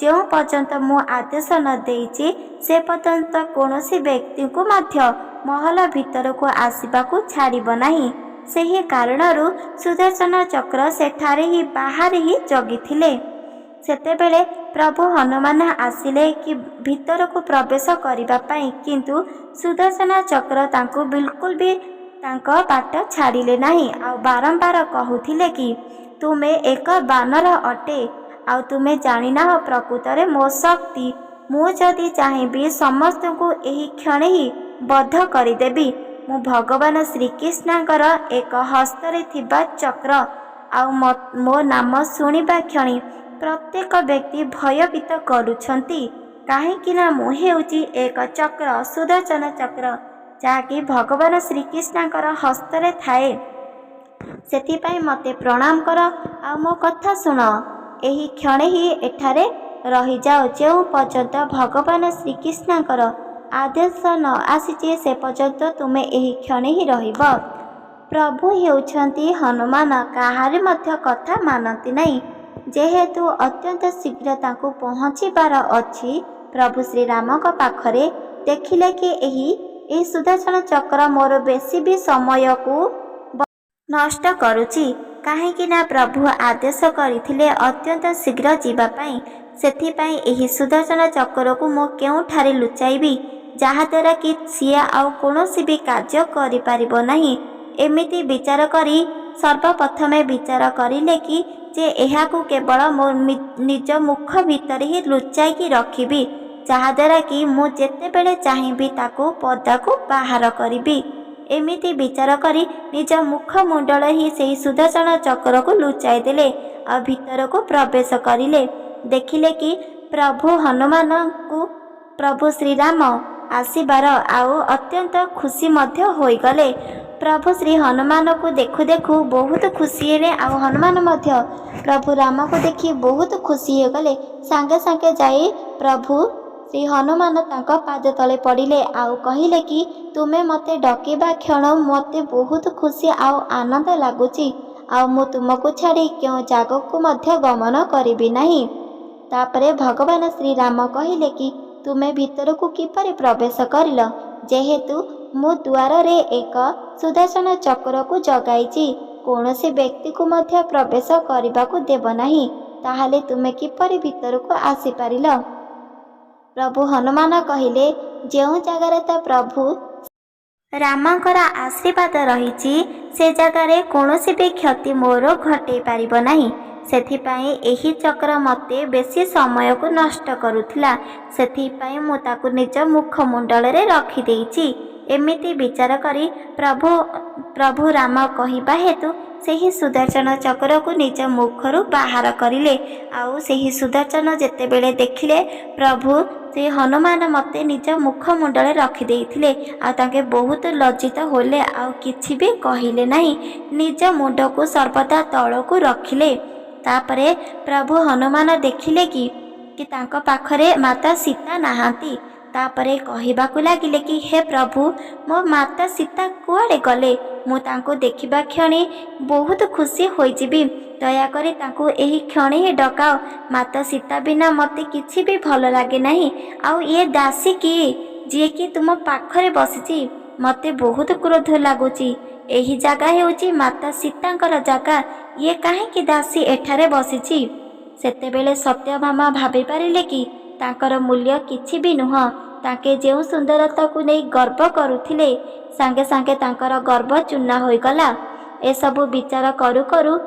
ଯେଉଁ ପର୍ଯ୍ୟନ୍ତ ମୁଁ ଆଦେଶ ନ ଦେଇଛି ସେ ପର୍ଯ୍ୟନ୍ତ କୌଣସି ବ୍ୟକ୍ତିଙ୍କୁ ମଧ୍ୟ ମହଲ ଭିତରକୁ ଆସିବାକୁ ଛାଡ଼ିବ ନାହିଁ। ସେହି କାରଣରୁ ସୁଦର୍ଶନ ଚକ୍ର ସେଠାରେ ହିଁ ବାହାରେ ହିଁ ଜଗିଥିଲେ। ସେତେବେଳେ ପ୍ରଭୁ ହନୁମାନ ଆସିଲେ କି ଭିତରକୁ ପ୍ରବେଶ କରିବା ପାଇଁ, କିନ୍ତୁ ସୁଦର୍ଶନ ଚକ୍ର ତାଙ୍କୁ ବିଲକୁଲ ବି ତାଙ୍କ ବାଟ ଛାଡ଼ିଲେ ନାହିଁ ଆଉ ବାରମ୍ବାର କହୁଥିଲେ କି ତୁମେ ଏକ ବାନର ଅଟେ ଆଉ ତୁମେ ଜାଣିନାହ ପ୍ରକୃତରେ ମୋ ଶକ୍ତି। ମୁଁ ଯଦି ଚାହିଁବି ସମସ୍ତଙ୍କୁ ଏହି କ୍ଷଣେ ହିଁ ବଧ କରିଦେବି। ମୁଁ ଭଗବାନ ଶ୍ରୀକୃଷ୍ଣଙ୍କର ଏକ ହସ୍ତରେ ଥିବା ଚକ୍ର ଆଉ ମୋ ନାମ ଶୁଣିବା କ୍ଷଣି ପ୍ରତ୍ୟେକ ବ୍ୟକ୍ତି ଭୟଭୀତ କରୁଛନ୍ତି। କାହିଁକି ନା ମୁଁ ହେଉଛି ଏକ ଚକ୍ର, ସୁଦର୍ଶନ ଚକ୍ର, ଯାହାକି ଭଗବାନ ଶ୍ରୀକୃଷ୍ଣଙ୍କର ହସ୍ତରେ ଥାଏ। ସେଥିପାଇଁ ମୋତେ ପ୍ରଣାମ କର ଆଉ ମୋ କଥା ଶୁଣ। ଏହି କ୍ଷଣେ ହିଁ ଏଠାରେ ରହିଯାଅ। ଯେଉଁ ପର୍ଯ୍ୟନ୍ତ ଭଗବାନ ଶ୍ରୀକୃଷ୍ଣଙ୍କର ଆଦେଶ ନ ଆସିଛି ସେ ପର୍ଯ୍ୟନ୍ତ ତୁମେ ଏହି କ୍ଷଣେ ହିଁ ରହିବ। ପ୍ରଭୁ ହେଉଛନ୍ତି ହନୁମାନ, କାହାରି ମଧ୍ୟ କଥା ମାନନ୍ତି ନାହିଁ। ଯେହେତୁ ଅତ୍ୟନ୍ତ ଶୀଘ୍ର ତାଙ୍କୁ ପହଞ୍ଚିବାର ଅଛି, ପ୍ରଭୁ ଶ୍ରୀରାମଙ୍କ ପାଖରେ ଦେଖିଲେ କି ଏହି ସୁଦର୍ଶନ ଚକ୍ର ମୋର ବେଶୀ ବି ସମୟକୁ ନଷ୍ଟ କରୁଛି। କାହିଁକି ନା ପ୍ରଭୁ ଆଦେଶ କରିଥିଲେ ଅତ୍ୟନ୍ତ ଶୀଘ୍ର ଯିବା ପାଇଁ। ସେଥିପାଇଁ ଏହି ସୁଦର୍ଶନ ଚକ୍ରକୁ ମୁଁ କେଉଁଠାରେ ଲୁଚାଇବି, ଯାହାଦ୍ୱାରା କି ସିଏ ଆଉ କୌଣସି ବି କାର୍ଯ୍ୟ କରିପାରିବ ନାହିଁ। ଏମିତି ବିଚାର କରି ସର୍ବପ୍ରଥମେ ବିଚାର କରିଲେ କି ଯେ ଏହାକୁ କେବଳ ମୋ ନିଜ ମୁଖ ଭିତରେ ହିଁ ଲୁଚାଇକି ରଖିବି, ଯାହାଦ୍ୱାରା କି ମୁଁ ଯେତେବେଳେ ଚାହିଁବି ତାକୁ ପଦାକୁ ବାହାର କରିବି। ଏମିତି ବିଚାର କରି ନିଜ ମୁଖମଣ୍ଡଳ ହିଁ ସେହି ସୁଦର୍ଶନ ଚକ୍ରକୁ ଲୁଚାଇ ଦେଲେ ଆଉ ଭିତରକୁ ପ୍ରବେଶ କରିଲେ। ଦେଖିଲେ କି ପ୍ରଭୁ ହନୁମାନଙ୍କୁ ପ୍ରଭୁ ଶ୍ରୀରାମ ଆସିବାର ଆଉ ଅତ୍ୟନ୍ତ ଖୁସି ମଧ୍ୟ ହୋଇଗଲେ। ପ୍ରଭୁ ଶ୍ରୀ ହନୁମାନଙ୍କୁ ଦେଖୁ ଦେଖୁ ବହୁତ ଖୁସି ହେଲେ ଆଉ ହନୁମାନ ମଧ୍ୟ ପ୍ରଭୁ ରାମକୁ ଦେଖି ବହୁତ ଖୁସି ହୋଇଗଲେ। ସାଙ୍ଗେ ସାଙ୍ଗେ ଯାଇ ପ୍ରଭୁ ଶ୍ରୀ ହନୁମାନ ତାଙ୍କ ପାଦ ତଳେ ପଡ଼ିଲେ ଆଉ କହିଲେ କି ତୁମେ ମୋତେ ଡକିବା କ୍ଷଣ ମୋତେ ବହୁତ ଖୁସି ଆଉ ଆନନ୍ଦ ଲାଗୁଛି ଆଉ ମୁଁ ତୁମକୁ ଛାଡ଼ି କେଉଁ ଜାଗାକୁ ମଧ୍ୟ ଗମନ କରିବି ନାହିଁ। ତାପରେ ଭଗବାନ ଶ୍ରୀରାମ କହିଲେ କି ତୁମେ ଭିତରକୁ କିପରି ପ୍ରବେଶ କରିଲ? ଯେହେତୁ ମୁଁ ଦ୍ୱାରରେ ଏକ ସୁଦର୍ଶନ ଚକ୍ରକୁ ଜଗାଇଛି, କୌଣସି ବ୍ୟକ୍ତିକୁ ମଧ୍ୟ ପ୍ରବେଶ କରିବାକୁ ଦେବ ନାହିଁ, ତାହେଲେ ତୁମେ କିପରି ଭିତରକୁ ଆସିପାରିଲ? ପ୍ରଭୁ ହନୁମାନ କହିଲେ ଯେଉଁ ଜାଗାରେ ତ ପ୍ରଭୁ ରାମଙ୍କର ଆଶୀର୍ବାଦ ରହିଛି ସେ ଜାଗାରେ କୌଣସି ବି କ୍ଷତି ମୋର ଘଟେଇ ପାରିବ ନାହିଁ। ସେଥିପାଇଁ ଏହି ଚକ୍ର ମୋତେ ବେଶୀ ସମୟକୁ ନଷ୍ଟ କରୁଥିଲା। ସେଥିପାଇଁ ମୁଁ ତାକୁ ନିଜ ମୁଖମଣ୍ଡଳରେ ରଖିଦେଇଛି। ଏମିତି ବିଚାର କରି ପ୍ରଭୁ ରାମ କହିବା ହେତୁ ସେହି ସୁଦର୍ଶନ ଚକ୍ରକୁ ନିଜ ମୁଖରୁ ବାହାର କରିଲେ। ଆଉ ସେହି ସୁଦର୍ଶନ ଯେତେବେଳେ ଦେଖିଲେ ପ୍ରଭୁ ଶ୍ରୀ ହନୁମାନ ମୋତେ ନିଜ ମୁଖମଣ୍ଡଳରେ ରଖିଦେଇଥିଲେ ଆଉ ତାଙ୍କେ ବହୁତ ଲଜ୍ଜିତ ହେଲେ ଆଉ କିଛି ବି କହିଲେ ନାହିଁ। ନିଜ ମୁଣ୍ଡକୁ ସର୍ବଦା ତଳକୁ ରଖିଲେ। ତାପରେ ପ୍ରଭୁ ହନୁମାନ ଦେଖିଲେ କି ତାଙ୍କ ପାଖରେ ମାତା ସୀତା ନାହାନ୍ତି। तापरे कहवाकू लगिले कि हे प्रभु मो माता सीता कुआड़े गले मु तांको देखिबा क्षणे बहुत खुशी होइजिबी दयाकरी तांको एही क्षणे ही डकाओ माता सीता बिना मते किछि भी भल लागे नहीं आउ ये दासी किए जी कि तुम पाखरे बसिची मते बहुत क्रोध लगुची एही जगह हेउची माता सीतांकर जगह ये काहेकि दासी एठारे बसिची। सेतेबेले सत्यभामा भाभी पारिले कि तांकर मूल्य किछि भी नुह ताके जेउ सुंदरता को नहीं गर्व करुथिले सांगे सांगे तांकर गर्व चूना होइगला। ए सबु विचार करू करू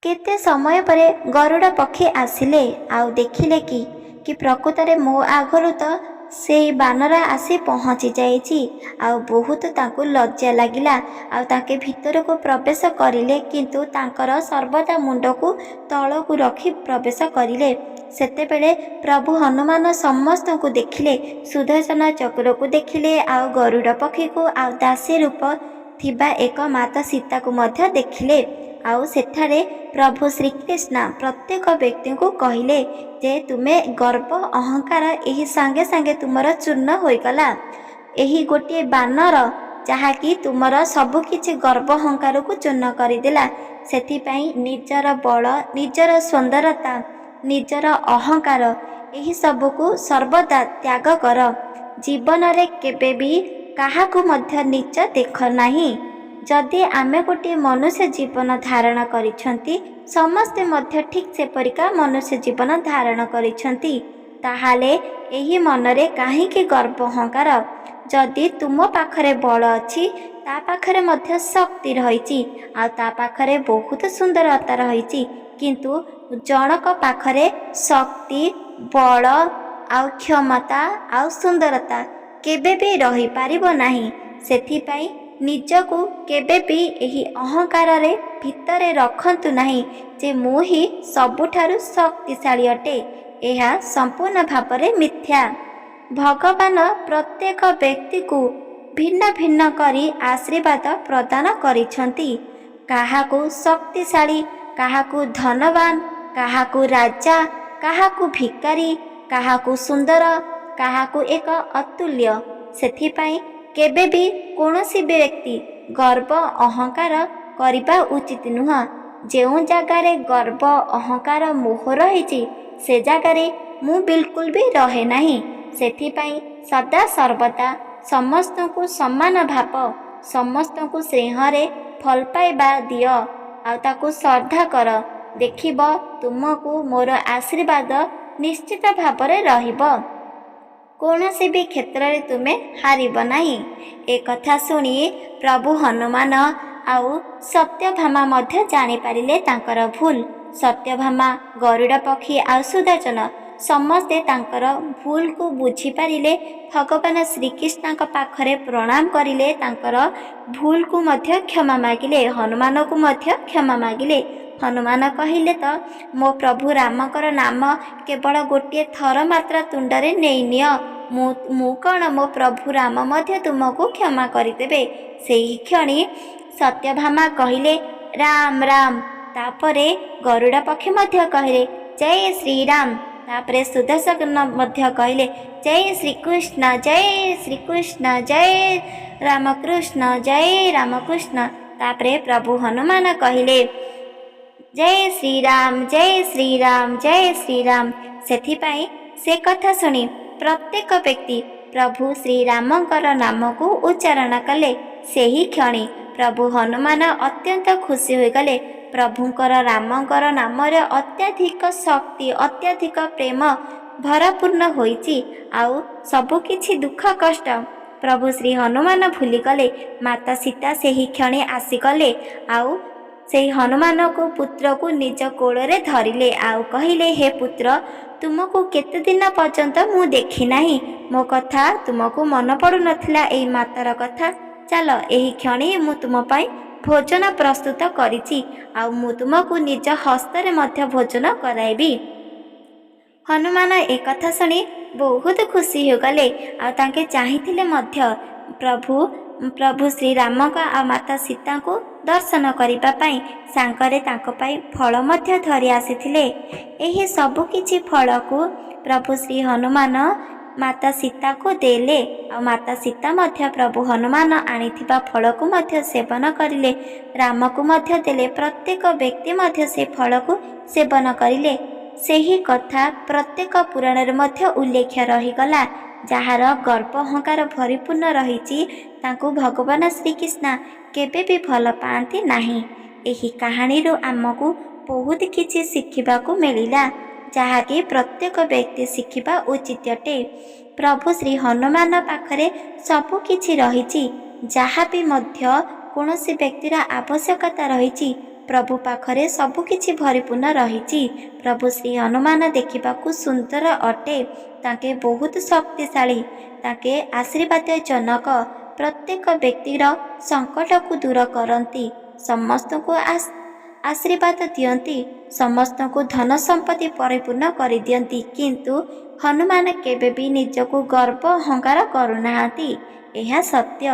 केते समय परे गरुड़ पक्षी आसिले आउ देखिले कि प्रकृतरे मो आगरु तो से बानर आसी पहुँची जाइछि आउ बहुत तांको लज्जा लागिला आउ ताके भितर को प्रवेश करिले किंतु तांकर सर्वदा मुंड को तल को रखी प्रवेश करिले। सेतेबेले प्रभु हनुमान समस्त को देखिले सुदर्शन चक्र को देखिले आउ गरुड़ पक्षी को आउ दासी रूप थिबा एक माता सीता को मध्य देखिले आउ सेठारे प्रभु श्रीकृष्ण प्रत्येक व्यक्ति को कहले जे तुमे गर्व अहंकार यही सांगे सांगे तुमर चूर्ण होइगला। यही गोटे बानर जहाँकि तुमर सबकिछि गर्व अहंकार को चूर्ण करदेला सेथिपाई निजर बल निजर सुंदरता निजर अहंकार यही सबको सर्वदा त्याग कर जीवन रे केबे भी काहाकू मध्य नीच देख नहीं। जदि आमे गोटे मनुष्य जीवन धारण करिछंती समस्ते मध्य ठीक से परिका मनुष्य जीवन धारण करिछंती ताहाले एही मनरे काहेकि गर्व अहंकार जदि तुम पाखरे बल अछि ता पाखरे मध्य शक्ति रहिछि आ ता पाखरे बहुत सुंदरता रहिछि किंतु जनक पाखरे शक्ति बल आ क्षमता आ सुंदरता केबे भी रही पारिबो नाही। सेथिपाई निजको केबे भी एही अहंकार रे भितरे रखंतु नहीं जे मु ही सबुठारु शक्तिशाली अटे एहा संपूर्ण भावरे मिथ्या। भगवान प्रत्येक व्यक्ति को भिन्न भिन्न करी आशीर्वाद प्रदान करिछंती काहाकू शक्तिशाली काहाकू धनवान काहाकू राजा काहाकू भिकारी काहाकू सुंदर काहाकू एक अतुल्य। सेथिपाई केबे भी कौनसी व्यक्ति गर्व अहंकार करिबा उचित नुह। जेउ जगारे गर्व अहंकार मोह रही से जगारे मु बिल्कुल भी रहे नहीं। सेथिपाई सदा सर्वदा समस्त को सम्मान भाव समस्त को स्नेहरे फल पाइबा दिय आ ताकू श्रद्धा कर देखिब तुमको मोर आशीर्वाद निश्चित भावरे रहिब कौनसी भी क्षेत्र में तुमे हारिब नहीं। एक कथा सुनी प्रभु हनुमान आउ सत्यभामा मध्य जानी पारिले तांकर भूल। सत्यभामा गरुड़ पक्षी आउ सुदर्शन समस्ते तांकर भूल को बुझी पारिले भगवान श्रीकृष्ण पाखरे प्रणाम करिले तांकर भूल को मध्य क्षमा मागिले हनुमान को मध्य क्षमा मागिले। हनुमान कहिले तो मो प्रभु रामकर नाम केवल गोटे थर मात्र तुंडरे नहीं निय मु कौन मो प्रभु राम मध्य तुमको क्षमा करदेवे। सेही क्षणी सत्यभामा कहिले राम राम तापरे गरुड़ पक्षी मध्य कहले जय श्री राम तापरे सुदर्शन मध्य कहले जय श्रीकृष्ण जय रामकृष्ण तापरे प्रभु हनुमान कहले जय श्री राम जय श्री राम। सेथिपाई से कथा सुनी प्रत्येक व्यक्ति प्रभु श्री रामकर नाम को उच्चारण कले। सेही क्षणी प्रभु हनुमान अत्यंत खुशी हो गले। प्रभुंकर रामकर नाम अत्याधिक शक्ति अत्याधिक प्रेम भरपूर्ण होइछि आउ सबु किछि दुख कष्ट प्रभु श्री हनुमान भूली गले। माता सीता सेही क्षणी आसीगले आउ से हनुमान को पुत्र को निज कोड़े धरिले आउ कहिले हे पुत्र तुमको केते दिन पर्यंत मु देखी नाही मो कथा तुमको मन पड़ू नथिला एही मातार कथा चल एही क्षणी मु तुम पाई भोजन प्रस्तुत करिछि आउ मु तुमको निज हस्तरे मध्य भोजन कराइबी। हनुमान एक कथा सुनी बहुत खुशी हो गले आ तांके चाहिथिले मध्य प्रभु श्री राम का आ माता सीता को दर्शन करिबा पाई सांकरे तांको पाई फल मध्य धरि आसीथिले। एही सबु किछि फल को प्रभु श्री हनुमान ମାତା ସୀତାକୁ ଦେଲେ ଆଉ ମାତା ସୀତା ମଧ୍ୟ ପ୍ରଭୁ ହନୁମାନ ଆଣିଥିବା ଫଳକୁ ମଧ୍ୟ ସେବନ କରିଲେ। ରାମକୁ ମଧ୍ୟ ଦେଲେ। ପ୍ରତ୍ୟେକ ବ୍ୟକ୍ତି ମଧ୍ୟ ସେ ଫଳକୁ ସେବନ କରିଲେ। ସେହି କଥା ପ୍ରତ୍ୟେକ ପୁରାଣରେ ମଧ୍ୟ ଉଲ୍ଲେଖ ରହିଗଲା। ଯାହାର ଗର୍ବ ଅହଙ୍କାର ପରିପୂର୍ଣ୍ଣ ରହିଛି ତାଙ୍କୁ ଭଗବାନ ଶ୍ରୀକୃଷ୍ଣ କେବେ ବି ଭଲ ପାଆନ୍ତି ନାହିଁ। ଏହି କାହାଣୀରୁ ଆମକୁ ବହୁତ କିଛି ଶିଖିବାକୁ ମିଳିଲା, ଯାହାକି ପ୍ରତ୍ୟେକ ବ୍ୟକ୍ତି ଶିଖିବା ଉଚିତ ଅଟେ। ପ୍ରଭୁ ଶ୍ରୀ ହନୁମାନ ପାଖରେ ସବୁ କିଛି ରହିଛି। ଯାହା ବି ମଧ୍ୟ କୌଣସି ବ୍ୟକ୍ତିର ଆବଶ୍ୟକତା ରହିଛି ପ୍ରଭୁ ପାଖରେ ସବୁକିଛି ପରିପୂର୍ଣ୍ଣ ରହିଛି। ପ୍ରଭୁ ଶ୍ରୀ ହନୁମାନ ଦେଖିବାକୁ ସୁନ୍ଦର ଅଟେ। ତାଙ୍କେ ବହୁତ ଶକ୍ତିଶାଳୀ, ତାଙ୍କେ ଆଶୀର୍ବାଦ ଜନକ। ପ୍ରତ୍ୟେକ ବ୍ୟକ୍ତିର ସଙ୍କଟକୁ ଦୂର କରନ୍ତି, ସମସ୍ତଙ୍କୁ ଆଶୀର୍ବାଦ ଦିଅନ୍ତି, ସମସ୍ତଙ୍କୁ ଧନ ସମ୍ପତ୍ତି ପରିପୂର୍ଣ୍ଣ କରିଦିଅନ୍ତି। କିନ୍ତୁ ହନୁମାନ କେବେ ବି ନିଜକୁ ଗର୍ବ ଅହଙ୍କାର କରୁନାହାନ୍ତି, ଏହା ସତ୍ୟ।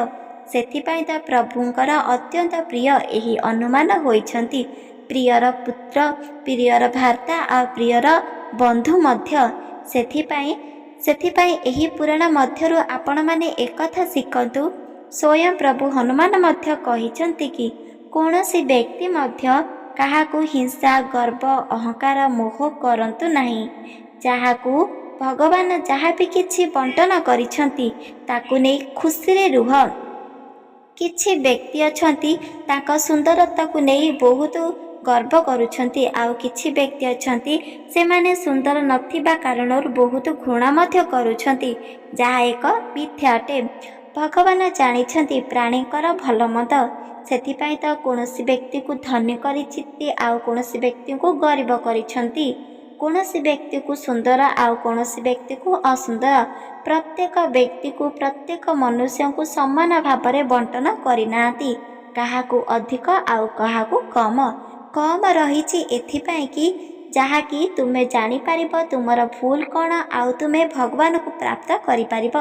ସେଥିପାଇଁ ତ ପ୍ରଭୁଙ୍କର ଅତ୍ୟନ୍ତ ପ୍ରିୟ ଏହି ହନୁମାନ ହୋଇଛନ୍ତି। ପ୍ରିୟର ପୁତ୍ର, ପ୍ରିୟର ଭ୍ରାତା ଆଉ ପ୍ରିୟର ବନ୍ଧୁ ମଧ୍ୟ। ସେଥିପାଇଁ ଏହି ପୁରାଣ ମଧ୍ୟରୁ ଆପଣମାନେ ଏକଥା ଶିଖନ୍ତୁ। ସ୍ୱୟଂ ପ୍ରଭୁ ହନୁମାନ ମଧ୍ୟ କହିଛନ୍ତି କି କୌଣସି ବ୍ୟକ୍ତି ମଧ୍ୟ କାହାକୁ ହିଂସା, ଗର୍ବ, ଅହଙ୍କାର, ମୋହ କରନ୍ତୁ ନାହିଁ। ଯାହାକୁ ଭଗବାନ ଯାହା ବି କିଛି ବଣ୍ଟନ କରିଛନ୍ତି ତାକୁ ନେଇ ଖୁସିରେ ରୁହ। କିଛି ବ୍ୟକ୍ତି ଅଛନ୍ତି ତାଙ୍କ ସୁନ୍ଦରତାକୁ ନେଇ ବହୁତ ଗର୍ବ କରୁଛନ୍ତି, ଆଉ କିଛି ବ୍ୟକ୍ତି ଅଛନ୍ତି ସେମାନେ ସୁନ୍ଦର ନଥିବା କାରଣରୁ ବହୁତ ଘୃଣା ମଧ୍ୟ କରୁଛନ୍ତି, ଯାହା ଏକ ମିଥ୍ୟା ଅଟେ। ଭଗବାନ ଜାଣିଛନ୍ତି ପ୍ରାଣୀଙ୍କର ଭଲ ମନ୍ଦ। ସେଥିପାଇଁ ତ କୌଣସି ବ୍ୟକ୍ତିକୁ ଧନୀ କରିଛନ୍ତି ଆଉ କୌଣସି ବ୍ୟକ୍ତିଙ୍କୁ ଗରିବ କରିଛନ୍ତି, କୌଣସି ବ୍ୟକ୍ତିକୁ ସୁନ୍ଦର ଆଉ କୌଣସି ବ୍ୟକ୍ତିକୁ ଅସୁନ୍ଦର। ପ୍ରତ୍ୟେକ ବ୍ୟକ୍ତିକୁ, ପ୍ରତ୍ୟେକ ମନୁଷ୍ୟଙ୍କୁ ସମାନ ଭାବରେ ବଣ୍ଟନ କରିନାହାନ୍ତି। କାହାକୁ ଅଧିକ ଆଉ କାହାକୁ କମ ରହିଛି ଏଥିପାଇଁ କି ଯାହାକି ତୁମେ ଜାଣିପାରିବ ତୁମର ଭୁଲ କ'ଣ ଆଉ ତୁମେ ଭଗବାନଙ୍କୁ ପ୍ରାପ୍ତ କରିପାରିବ।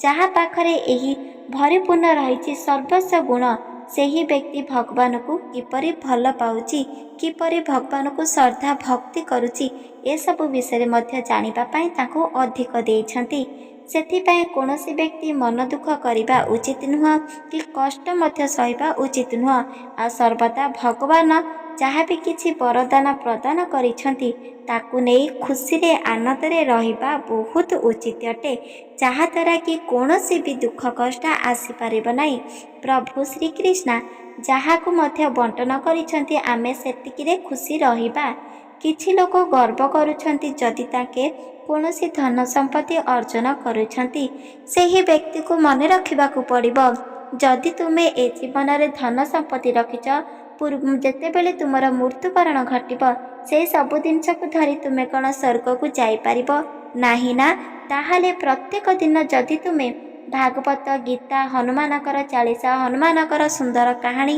ଯାହା ପାଖରେ ଏହି ପରିପୂର୍ଣ୍ଣ ରହିଛି ସର୍ବସ୍ୱ ଗୁଣ, ସେହି ବ୍ୟକ୍ତି ଭଗବାନଙ୍କୁ କିପରି ଭଲ ପାଉଛି, କିପରି ଭଗବାନଙ୍କୁ ଶ୍ରଦ୍ଧା ଭକ୍ତି କରୁଛି, ଏସବୁ ବିଷୟରେ ମଧ୍ୟ ଜାଣିବା ପାଇଁ ତାଙ୍କୁ ଅଧିକ ଦେଇଛନ୍ତି। ସେଥିପାଇଁ କୌଣସି ବ୍ୟକ୍ତି ମନ ଦୁଃଖ କରିବା ଉଚିତ ନୁହଁ କି କଷ୍ଟ ମଧ୍ୟ ସହିବା ଉଚିତ ନୁହଁ। ଆଉ ସର୍ବଦା ଭଗବାନ ଯାହା ବି କିଛି ବରଦାନ ପ୍ରଦାନ କରିଛନ୍ତି ତାକୁ ନେଇ ଖୁସିରେ ଆନନ୍ଦରେ ରହିବା ବହୁତ ଉଚିତ ଅଟେ, ଯାହାଦ୍ୱାରା କି କୌଣସି ବି ଦୁଃଖ କଷ୍ଟ ଆସିପାରିବ ନାହିଁ। ପ୍ରଭୁ ଶ୍ରୀକୃଷ୍ଣ ଯାହାକୁ ମଧ୍ୟ ବଣ୍ଟନ କରିଛନ୍ତି ଆମେ ସେତିକିରେ ଖୁସି ରହିବା। କିଛି ଲୋକ ଗର୍ବ କରୁଛନ୍ତି ଯଦି ତାଙ୍କେ କୌଣସି ଧନ ସମ୍ପତ୍ତି ଅର୍ଜନ କରୁଛନ୍ତି, ସେହି ବ୍ୟକ୍ତିକୁ ମନେ ରଖିବାକୁ ପଡ଼ିବ ଯଦି ତୁମେ ଏ ଜୀବନରେ ଧନ ସମ୍ପତ୍ତି ରଖିଛ, ଯେତେବେଳେ ତୁମର ମୃତ୍ୟୁବରଣ ଘଟିବ ସେହି ସବୁ ଜିନିଷକୁ ଧରି ତୁମେ କ'ଣ ସ୍ୱର୍ଗକୁ ଯାଇପାରିବ ନାହିଁ ନା? ତାହେଲେ ପ୍ରତ୍ୟେକ ଦିନ ଯଦି ତୁମେ ଭାଗବତ, ଗୀତା, ହନୁମାନଙ୍କର ଚାଳିଶା, ହନୁମାନଙ୍କର ସୁନ୍ଦର କାହାଣୀ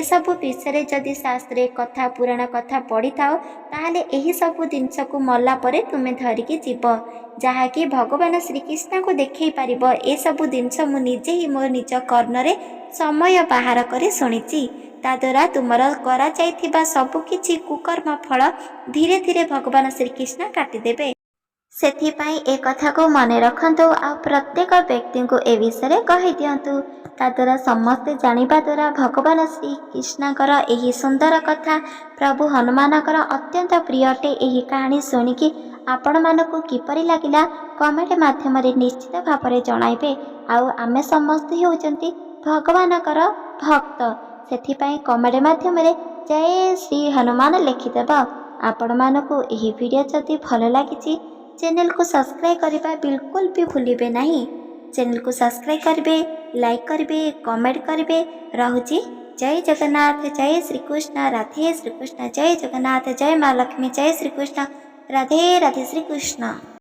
ଏସବୁ ବିଷୟରେ ଯଦି ଶାସ୍ତ୍ରରେ କଥା, ପୁରାଣ କଥା ପଢ଼ିଥାଅ, ତାହେଲେ ଏହିସବୁ ଜିନିଷକୁ ମଲା ପରେ ତୁମେ ଧରିକି ଯିବ, ଯାହାକି ଭଗବାନ ଶ୍ରୀକୃଷ୍ଣଙ୍କୁ ଦେଖାଇ ପାରିବ। ଏସବୁ ଜିନିଷ ମୁଁ ନିଜେ ହିଁ ମୋ ନିଜ କର୍ଣ୍ଣରେ ସମୟ ବାହାର କରି ଶୁଣିଛି। ତାଦ୍ୱାରା ତୁମର କରାଯାଇଥିବା ସବୁକିଛି କୁକର୍ମ ଫଳ ଧୀରେ ଧୀରେ ଭଗବାନ ଶ୍ରୀକୃଷ୍ଣ କାଟିଦେବେ। ସେଥିପାଇଁ ଏ କଥାକୁ ମନେ ରଖନ୍ତୁ ଆଉ ପ୍ରତ୍ୟେକ ବ୍ୟକ୍ତିଙ୍କୁ ଏ ବିଷୟରେ କହିଦିଅନ୍ତୁ। ତାଦ୍ୱାରା ସମସ୍ତେ ଜାଣିବା ଦ୍ୱାରା ଭଗବାନ ଶ୍ରୀକୃଷ୍ଣଙ୍କର ଏହି ସୁନ୍ଦର କଥା, ପ୍ରଭୁ ହନୁମାନଙ୍କର ଅତ୍ୟନ୍ତ ପ୍ରିୟ ଅଟେ। ଏହି କାହାଣୀ ଶୁଣିକି ଆପଣମାନଙ୍କୁ କିପରି ଲାଗିଲା କମେଣ୍ଟ ମାଧ୍ୟମରେ ନିଶ୍ଚିତ ଭାବରେ ଜଣାଇବେ। ଆଉ ଆମେ ସମସ୍ତେ ହେଉଛନ୍ତି ଭଗବାନଙ୍କର ଭକ୍ତ, ସେଥିପାଇଁ କମେଣ୍ଟ ମାଧ୍ୟମରେ ଜୟ ଶ୍ରୀ ହନୁମାନ ଲେଖିଦେବ। ଆପଣମାନଙ୍କୁ ଏହି ଭିଡ଼ିଓ ଯଦି ଭଲ ଲାଗିଛି ଚ୍ୟାନେଲକୁ ସବସ୍କ୍ରାଇବ୍ କରିବା ବିଲକୁଲ ବି ଭୁଲିବେ ନାହିଁ। ଚ୍ୟାନେଲକୁ ସବସ୍କ୍ରାଇବ୍ କରିବେ, ଲାଇକ୍ କରିବେ, କମେଣ୍ଟ କରିବେ। ରହୁଛି ଜୟ ଜଗନ୍ନାଥ, ଜୟ ଶ୍ରୀକୃଷ୍ଣ, ରାଧେ ଶ୍ରୀକୃଷ୍ଣ, ଜୟ ଜଗନ୍ନାଥ, ଜୟ ମା ଲକ୍ଷ୍ମୀ, ଜୟ ଶ୍ରୀକୃଷ୍ଣ, ରାଧେ ରାଧେ ଶ୍ରୀକୃଷ୍ଣ।